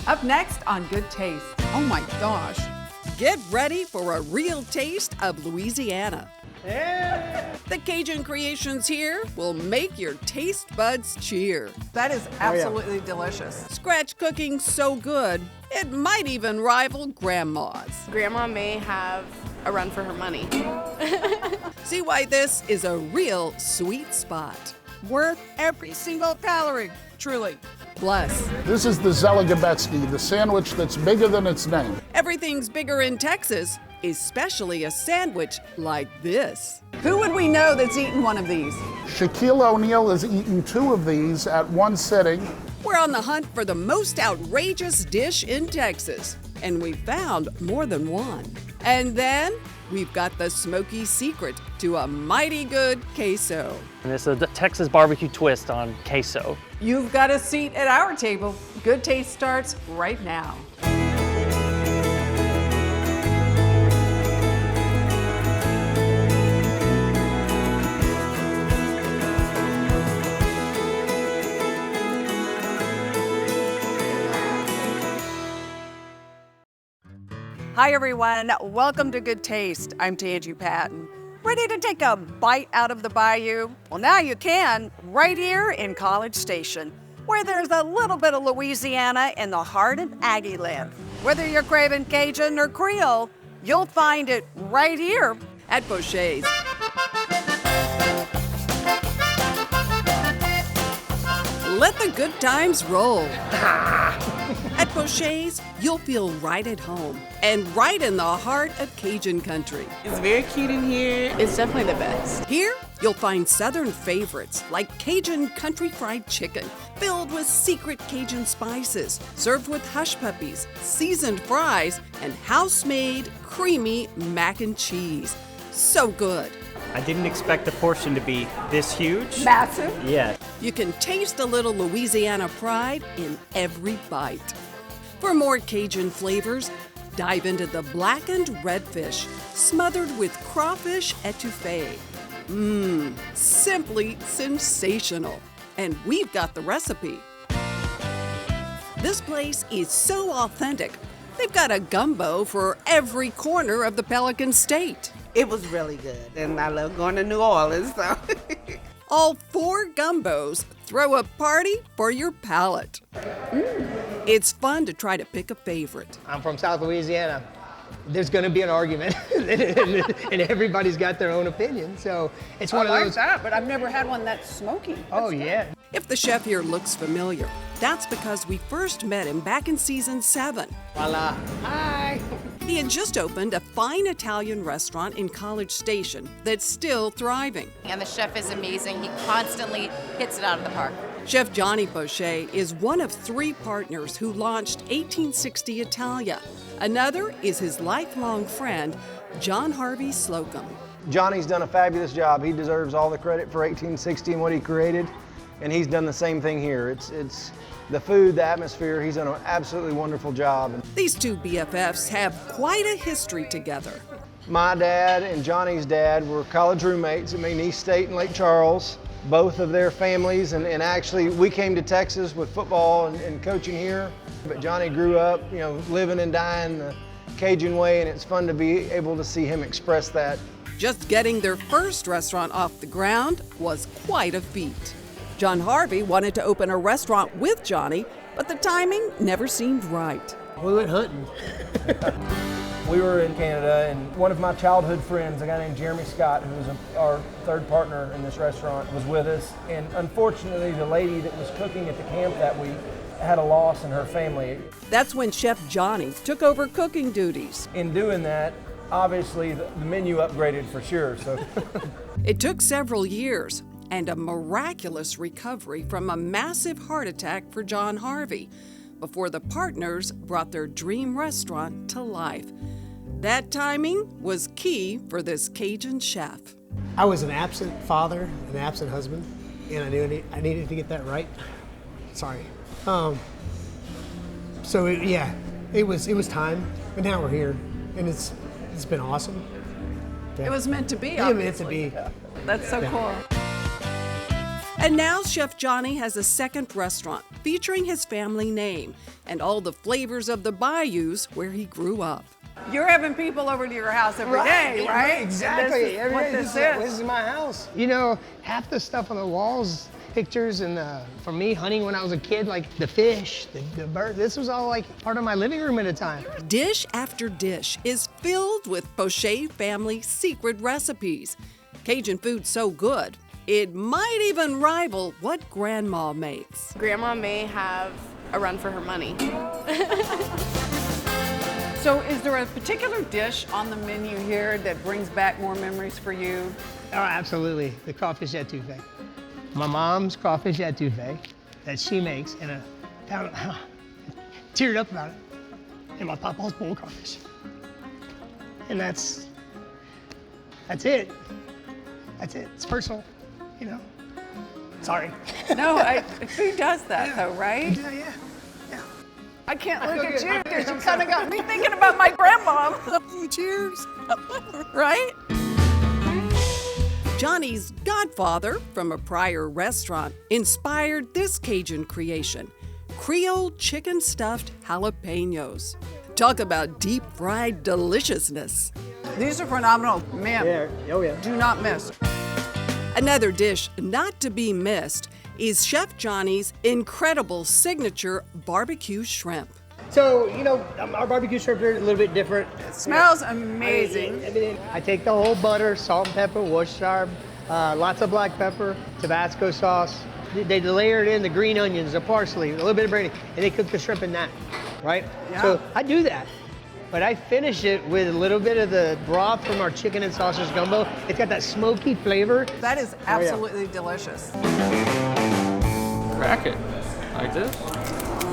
Up next on Good Taste. Oh my gosh. Get ready for a real taste of Louisiana. Yeah. The Cajun creations here will make your taste buds cheer. That is absolutely delicious. Scratch cooking so good, it might even rival Grandma's. Grandma may have a run for her money. See why this is a real sweet spot. Worth every single calorie, truly. Plus, This is the Zelligabetsky, the sandwich that's bigger than its name. everything's bigger in Texas, especially a sandwich like this. Who would we know that's eaten one of these? Shaquille O'Neal has eaten 2 of these at one sitting. We're on the hunt for the most outrageous dish in Texas, and we found more than one. And then we've got the smoky secret to a mighty good queso. And this is the Texas barbecue twist on queso. You've got a seat at our table. Good Taste starts right now. Hi everyone, welcome to Good Taste. I'm Tangie Patton. Ready to take a bite out of the bayou? Well, now you can, right here in College Station, where there's a little bit of Louisiana in the heart of Aggie land. Whether you're craving Cajun or Creole, you'll find it right here At Poché. Let the good times roll. At Poché's, you'll feel right at home and right in the heart of Cajun country. It's very cute in here. It's definitely the best. Here, you'll find Southern favorites like Cajun country fried chicken, filled with secret Cajun spices, served with hushpuppies, seasoned fries, and house-made creamy mac and cheese. So good. I didn't expect the portion to be this huge. massive. Yeah. You can taste a little Louisiana pride in every bite. For more Cajun flavors, dive into the blackened redfish, smothered with crawfish etouffee. Simply sensational. And we've got the recipe. This place is so authentic, they've got a gumbo for every corner of the Pelican State. It was really good, and I love going to New Orleans, so. All 4 gumbos throw a party for your palate. It's fun to try to pick a favorite. I'm from South Louisiana. There's going to be an argument, and everybody's got their own opinion. So it's one of those. that, but I've never had one that's smoky. Oh yeah. If the chef here looks familiar, that's because we first met him back in season 7. Voila. Hi. He had just opened a fine Italian restaurant in College Station that's still thriving. And the chef is amazing. He constantly hits it out of the park. Chef Johnny Poché is one of 3 partners who launched 1860 Italia. Another is his lifelong friend, John Harvey Slocum. Johnny's done a fabulous job. He deserves all the credit for 1860 and what he created, and he's done the same thing here. It's the food, the atmosphere. He's done an absolutely wonderful job. These 2 BFFs have quite a history together. My dad and Johnny's dad were college roommates at McNeese State and Lake Charles, both of their families, and actually we came to Texas with football and coaching here. But Johnny grew up, living and dying the Cajun way, and it's fun to be able to see him express that. Just getting their first restaurant off the ground was quite a feat. John Harvey wanted to open a restaurant with Johnny, but the timing never seemed right. We went hunting. We were in Canada, and one of my childhood friends, a guy named Jeremy Scott, who was our 3rd partner in this restaurant, was with us. And unfortunately, the lady that was cooking at the camp that week had a loss in her family. That's when Chef Johnny took over cooking duties. In doing that, obviously the menu upgraded for sure. So It took several years and a miraculous recovery from a massive heart attack for John Harvey before the partners brought their dream restaurant to life. That timing was key for this Cajun chef. I was an absent father, an absent husband, and I knew I needed to get that right. Sorry. It was time, but now we're here, and it's been awesome. It was meant to be, Yeah, obviously. meant to be. That's so cool. And now Chef Johnny has a second restaurant featuring his family name and all the flavors of the bayous where he grew up. You're having people over to your house every day, right? Exactly. This is what This is my house. You know, half the stuff on the walls, pictures, and for me, hunting when I was a kid, like the fish, the bird, this was all like part of my living room at a time. Dish after dish is filled with Poché family secret recipes. Cajun food so good, it might even rival what Grandma makes. Grandma may have a run for her money. So is there a particular dish on the menu here that brings back more memories for you? Oh, absolutely. The crawfish etouffee. My mom's crawfish etouffee that she makes, and I teared up about it. And my papa's bowl crawfish. And that's it. That's it. It's personal, you know. Sorry. No, who does that though, right? Yeah. I can't look at you because you kind of got me thinking about my grandma. Cheers. Right? Johnny's godfather from a prior restaurant inspired this Cajun creation, Creole chicken stuffed jalapenos. Talk about deep fried deliciousness. These are phenomenal. Man, Yeah. do not miss. Another dish not to be missed is Chef Johnny's incredible signature barbecue shrimp. So, you know, our barbecue shrimp are a little bit different. It smells amazing. I take the whole butter, salt and pepper, Worcestershire, lots of black pepper, Tabasco sauce. They layer it in the green onions, the parsley, a little bit of brandy, and they cook the shrimp in that, right? Yeah. So I do that. But I finish it with a little bit of the broth from our chicken and sausage gumbo. It's got that smoky flavor. That is absolutely delicious. Crack it like this.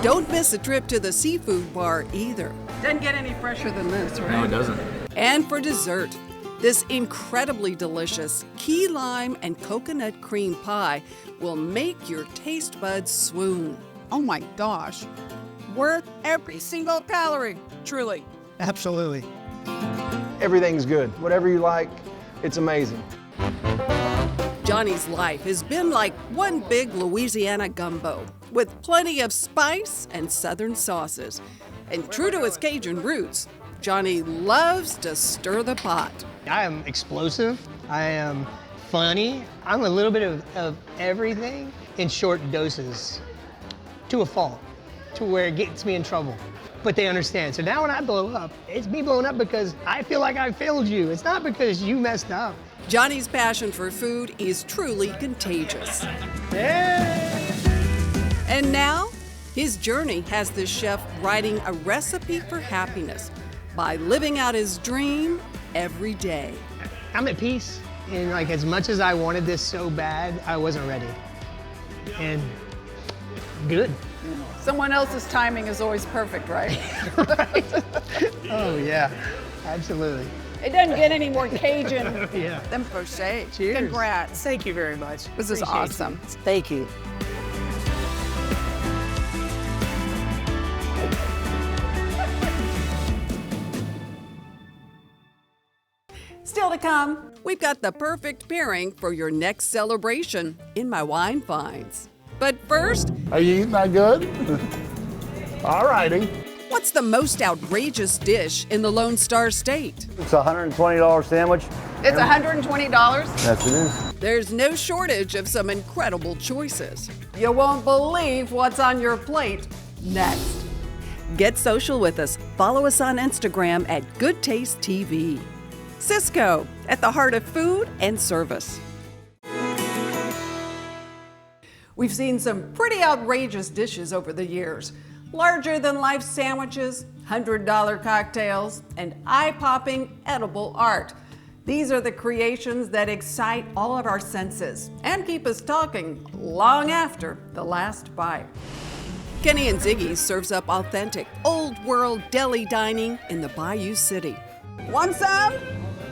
Don't miss a trip to the seafood bar either. Doesn't get any fresher than this, right? No, it doesn't. And for dessert, this incredibly delicious key lime and coconut cream pie will make your taste buds swoon. Oh my gosh. Worth every single calorie, truly. Absolutely. Everything's good. Whatever you like, it's amazing. Johnny's life has been like one big Louisiana gumbo with plenty of spice and southern sauces. And true to his Cajun roots, Johnny loves to stir the pot. I am explosive. I am funny. I'm a little bit of everything in short doses to a fault, to where it gets me in trouble. But they understand. So now when I blow up, it's me blowing up because I feel like I failed you. It's not because you messed up. Johnny's passion for food is truly contagious. And now, his journey has the chef writing a recipe for happiness by living out his dream every day. I'm at peace. And like as much as I wanted this so bad, I wasn't ready. And good. Someone else's timing is always perfect, right? Right. Oh yeah, absolutely. It doesn't get any more Cajun Yeah. than Poché. Cheers. Congrats. Thank you very much. This is Appreciate awesome. you. Thank you. Still to come, we've got the perfect pairing for your next celebration in my wine finds. But first, Are you eating that good? All righty. what's the most outrageous dish in the Lone Star State? It's a $120 sandwich. It's $120? Yes, it is. There's no shortage of some incredible choices. You won't believe what's on your plate next. Get social with us. Follow us on Instagram at Goodtaste TV. Cisco, at the heart of food and service. We've seen some pretty outrageous dishes over the years. Larger than life sandwiches, $100 cocktails, and eye-popping edible art. These are the creations that excite all of our senses and keep us talking long after the last bite. Kenny and Ziggy's serves up authentic, old-world deli dining in the Bayou City. Want some?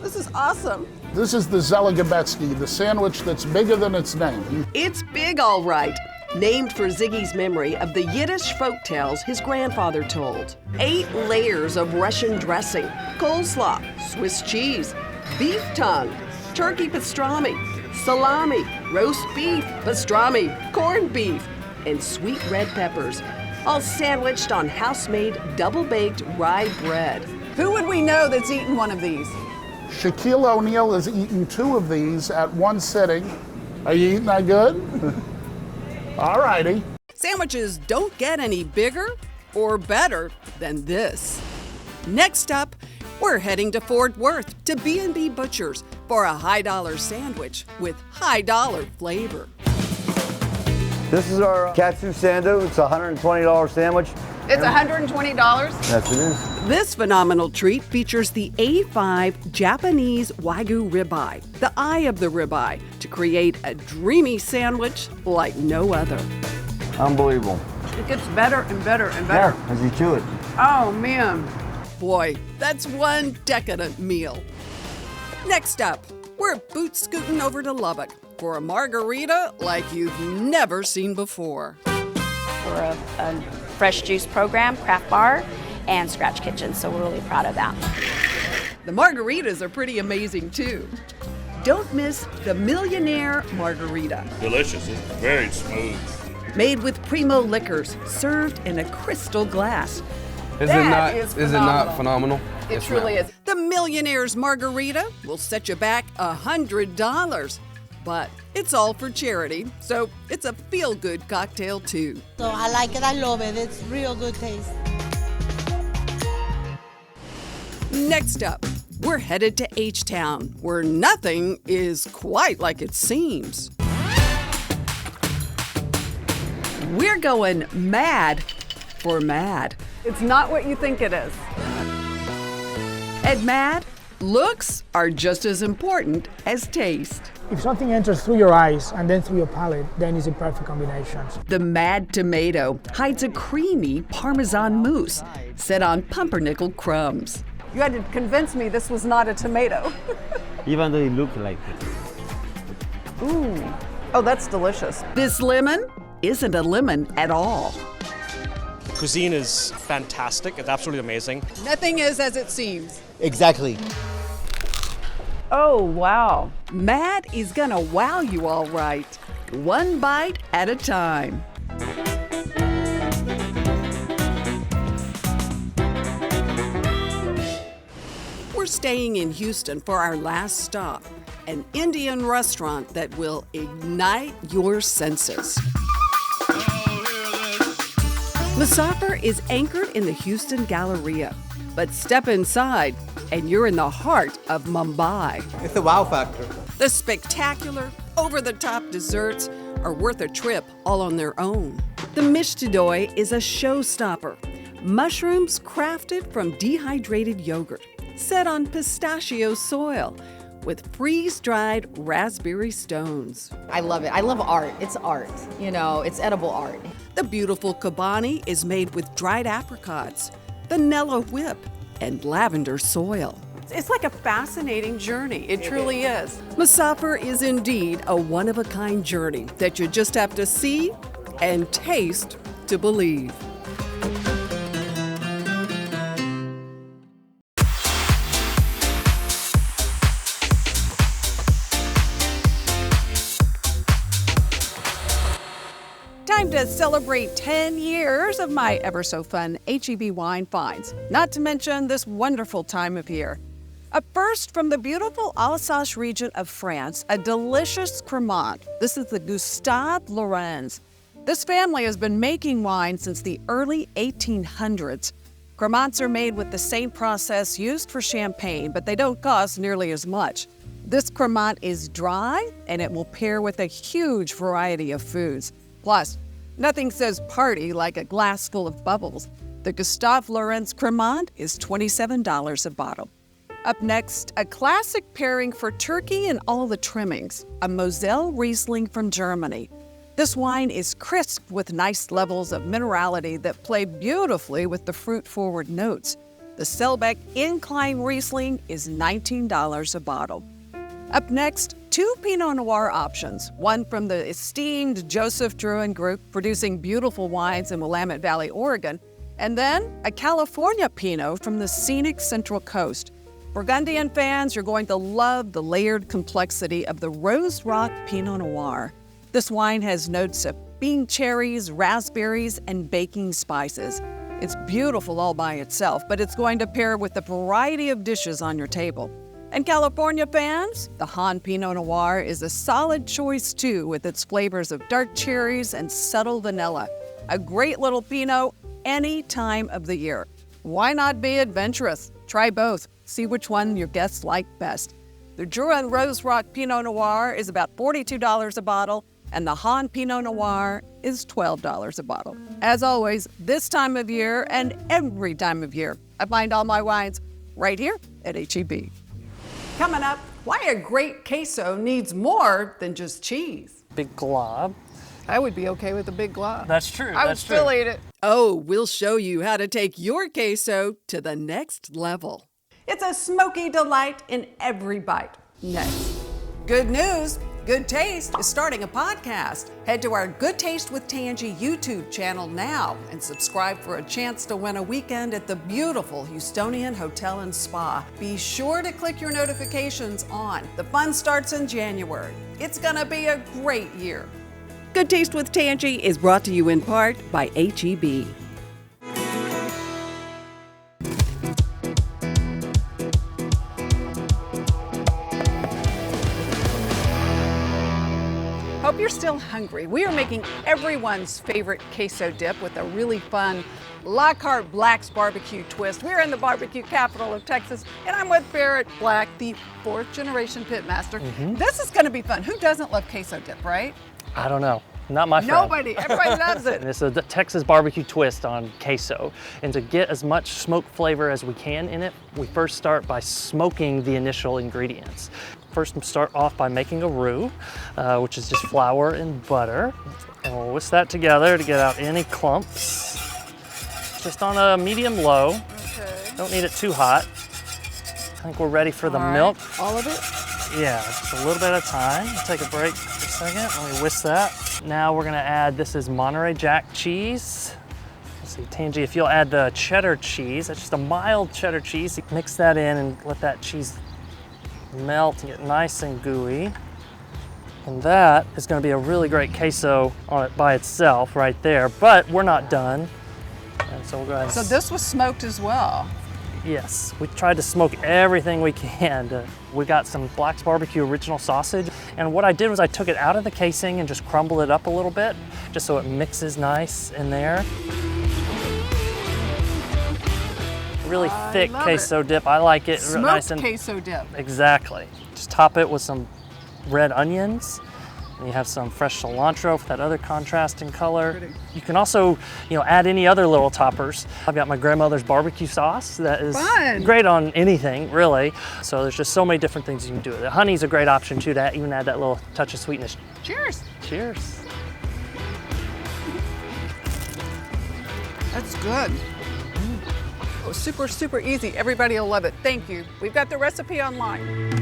This is awesome. This is the Zelagabetsky, the sandwich that's bigger than its name. It's big, all right. Named for Ziggy's memory of the Yiddish folktales his grandfather told. 8 layers of Russian dressing, coleslaw, Swiss cheese, beef tongue, turkey pastrami, salami, roast beef, pastrami, corned beef, and sweet red peppers, all sandwiched on house-made, double-baked rye bread. Who would we know that's eaten one of these? Shaquille O'Neal has eaten 2 of these at one sitting. Are you eating that good? All righty. Sandwiches don't get any bigger or better than this. Next up, we're heading to Fort Worth to B&B Butchers for a high-dollar sandwich with high-dollar flavor. This is our katsu sando. It's a $120 sandwich. It's $120? Yes, it is. This phenomenal treat features the A5 Japanese Wagyu ribeye, the eye of the ribeye, to create a dreamy sandwich like no other. Unbelievable. It gets better and better and better. Yeah, as you chew it. Oh, man. Boy, that's one decadent meal. Next up, we're boot scooting over to Lubbock for a margarita like you've never seen before. We're a fresh juice program, craft bar, and scratch kitchen, so we're really proud of that. The margaritas are pretty amazing too. Don't miss the Millionaire Margarita. Delicious, it's very smooth. Made with primo liquors, served in a crystal glass. Is it not phenomenal? It truly is. The Millionaire's Margarita will set you back $100. But it's all for charity, so it's a feel-good cocktail too. So I like it, I love it. It's real good taste. Next up, we're headed to H-Town, where nothing is quite like it seems. We're going mad for mad. It's not what you think it is. At Mad, looks are just as important as taste. If something enters through your eyes and then through your palate, then it's a perfect combination. The Mad Tomato hides a creamy Parmesan mousse set on pumpernickel crumbs. You had to convince me this was not a tomato. Even though it looks like it. Ooh. Oh, that's delicious. This lemon isn't a lemon at all. Cuisine is fantastic. It's absolutely amazing. Nothing is as it seems. Exactly. Oh, wow. Mad is gonna wow you all right. One bite at a time. We're staying in Houston for our last stop, an Indian restaurant that will ignite your senses. Musafir is anchored in the Houston Galleria, but step inside and you're in the heart of Mumbai. It's a wow factor. The spectacular, over-the-top desserts are worth a trip all on their own. The mishtadoi is a showstopper. Mushrooms crafted from dehydrated yogurt, set on pistachio soil, with freeze-dried raspberry stones. I love it. I love art. It's art. You know, it's edible art. The beautiful kabani is made with dried apricots, vanilla whip, and lavender soil. It's like a fascinating journey. It truly is. Musafir is indeed a one-of-a-kind journey that you just have to see and taste to believe. Time to celebrate 10 years of my ever-so-fun H-E-B wine finds, not to mention this wonderful time of year. Up first, from the beautiful Alsace region of France, a delicious Cremant. This is the Gustave Lorenz. This family has been making wine since the early 1800s. Cremants are made with the same process used for champagne, but they don't cost nearly as much. This Cremant is dry, and it will pair with a huge variety of foods. Plus, nothing says party like a glass full of bubbles. The Gustave Lorenz Cremant is $27 a bottle. Up next, a classic pairing for turkey and all the trimmings, a Moselle Riesling from Germany. This wine is crisp with nice levels of minerality that play beautifully with the fruit-forward notes. The Selbeck Incline Riesling is $19 a bottle. Up next, two Pinot Noir options, one from the esteemed Joseph Drouin Group, producing beautiful wines in Willamette Valley, Oregon, and then a California Pinot from the scenic Central Coast. Burgundian fans, you're going to love the layered complexity of the Rose Rock Pinot Noir. This wine has notes of bean cherries, raspberries, and baking spices. It's beautiful all by itself, but it's going to pair with a variety of dishes on your table. And California fans, the Han Pinot Noir is a solid choice too, with its flavors of dark cherries and subtle vanilla. A great little Pinot any time of the year. Why not be adventurous? Try both. See which one your guests like best. The Jura and Rose Rock Pinot Noir is about $42 a bottle, and the Han Pinot Noir is $12 a bottle. As always, this time of year and every time of year, I find all my wines right here at H-E-B. Coming up, why a great queso needs more than just cheese. Big glob. I would be okay with a big glob. That's true. I would still eat it. Oh, we'll show you how to take your queso to the next level. It's a smoky delight in every bite. Next. Good news. Good Taste is starting a podcast. Head to our Good Taste with Tangi YouTube channel now and subscribe for a chance to win a weekend at the beautiful Houstonian Hotel and Spa. Be sure to click your notifications on. The fun starts in January. It's gonna be a great year. Good Taste with Tangi is brought to you in part by H-E-B. Hope you're still hungry. We are making everyone's favorite queso dip with a really fun La Carte Black's barbecue twist. We're in the barbecue capital of Texas, and I'm with Barrett Black, the fourth generation pitmaster. This is gonna be fun. Who doesn't love queso dip, right? I don't know. Not my friend. Nobody. Everybody loves it. And it's a Texas barbecue twist on queso. And to get as much smoke flavor as we can in it, we first start by smoking the initial ingredients. First, start off by making a roux, which is just flour and butter. And we'll whisk that together to get out any clumps. Just on a medium-low. Okay. Don't need it too hot. I think we're ready for the milk. All of it? Yeah, just a little bit at a time. We'll take a break for a second. Let me whisk that. Now we're gonna add, this is Monterey Jack cheese. Let's see, Tangi, if you'll add the cheddar cheese, that's just a mild cheddar cheese. Mix that in and let that cheese melt and get nice and gooey. And that is gonna be a really great queso on it by itself right there, but we're not done. And so we'll go ahead and So this was smoked as well. Yes, we tried to smoke everything we can. We got some Black's Barbecue original sausage, and what I did was I took it out of the casing and just crumbled it up a little bit, just so it mixes nice in there. Really thick queso dip. I like it. Smoked nice and queso dip. Exactly. Just top it with some red onions. And you have some fresh cilantro for that other contrasting color. Pretty. You can also, add any other little toppers. I've got my grandmother's barbecue sauce that is great on anything, really. So there's just so many different things you can do with it. Honey's a great option too, to even add that little touch of sweetness. Cheers. Cheers. That's good. Oh, super, super easy. Everybody will love it. Thank you. We've got the recipe online.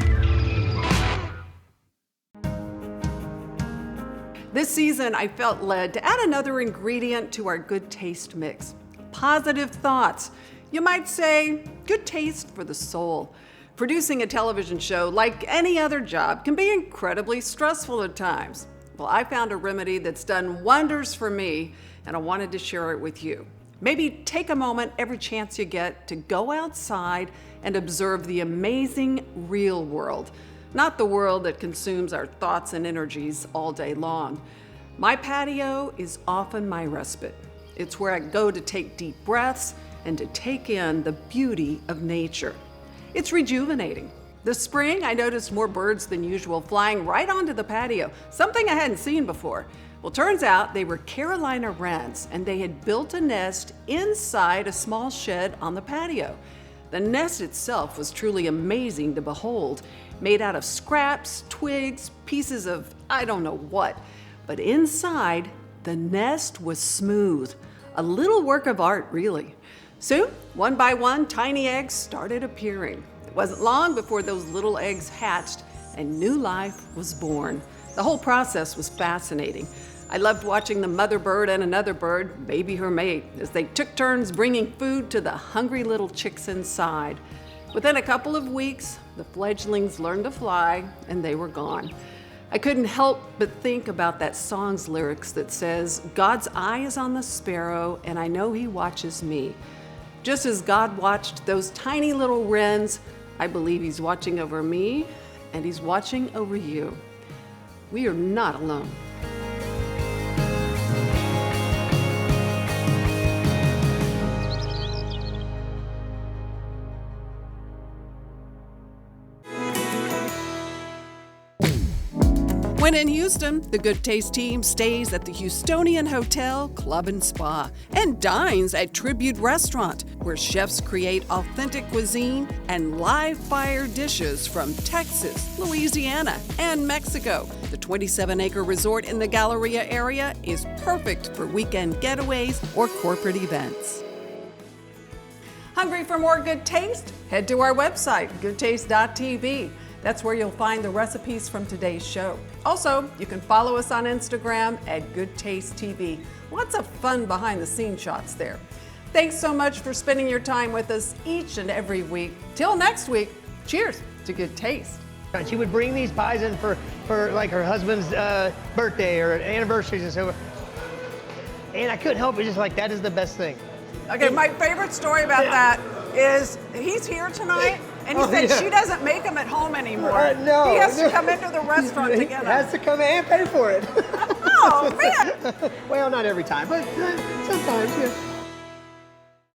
This season, I felt led to add another ingredient to our Good Taste mix. Positive thoughts. You might say, good taste for the soul. Producing a television show, like any other job, can be incredibly stressful at times. Well, I found a remedy that's done wonders for me, and I wanted to share it with you. Maybe take a moment every chance you get to go outside and observe the amazing real world. Not the world that consumes our thoughts and energies all day long. My patio is often my respite. It's where I go to take deep breaths and to take in the beauty of nature. It's rejuvenating. This spring, I noticed more birds than usual flying right onto the patio, something I hadn't seen before. Well, turns out they were Carolina wrens, and they had built a nest inside a small shed on the patio. The nest itself was truly amazing to behold, made out of scraps, twigs, pieces of I don't know what. But inside, the nest was smooth. A little work of art, really. Soon, one by one, tiny eggs started appearing. It wasn't long before those little eggs hatched and new life was born. The whole process was fascinating. I loved watching the mother bird and another bird baby her mate as they took turns bringing food to the hungry little chicks inside. Within a couple of weeks, the fledglings learned to fly and they were gone. I couldn't help but think about that song's lyrics that says, God's eye is on the sparrow and I know he watches me. Just as God watched those tiny little wrens, I believe he's watching over me and he's watching over you. We are not alone. When in Houston, the Good Taste team stays at the Houstonian Hotel, Club and Spa and dines at Tribute Restaurant, where chefs create authentic cuisine and live fire dishes from Texas, Louisiana, and Mexico. The 27-acre resort in the Galleria area is perfect for weekend getaways or corporate events. Hungry for more good taste? Head to our website, goodtaste.tv. That's where you'll find the recipes from today's show. Also, you can follow us on Instagram at GoodTasteTV. Lots of fun behind-the-scenes shots there. Thanks so much for spending your time with us each and every week. Till next week, cheers to good taste. She would bring these pies in for like her husband's birthday or anniversaries and so forth. And I couldn't help it, just like, that is the best thing. Okay, my favorite story about that is he's here tonight. And he said she doesn't make them at home anymore. No. He has to come into the restaurant to get them. He has to come in and pay for it. Oh, man. Well, not every time, but sometimes, yeah.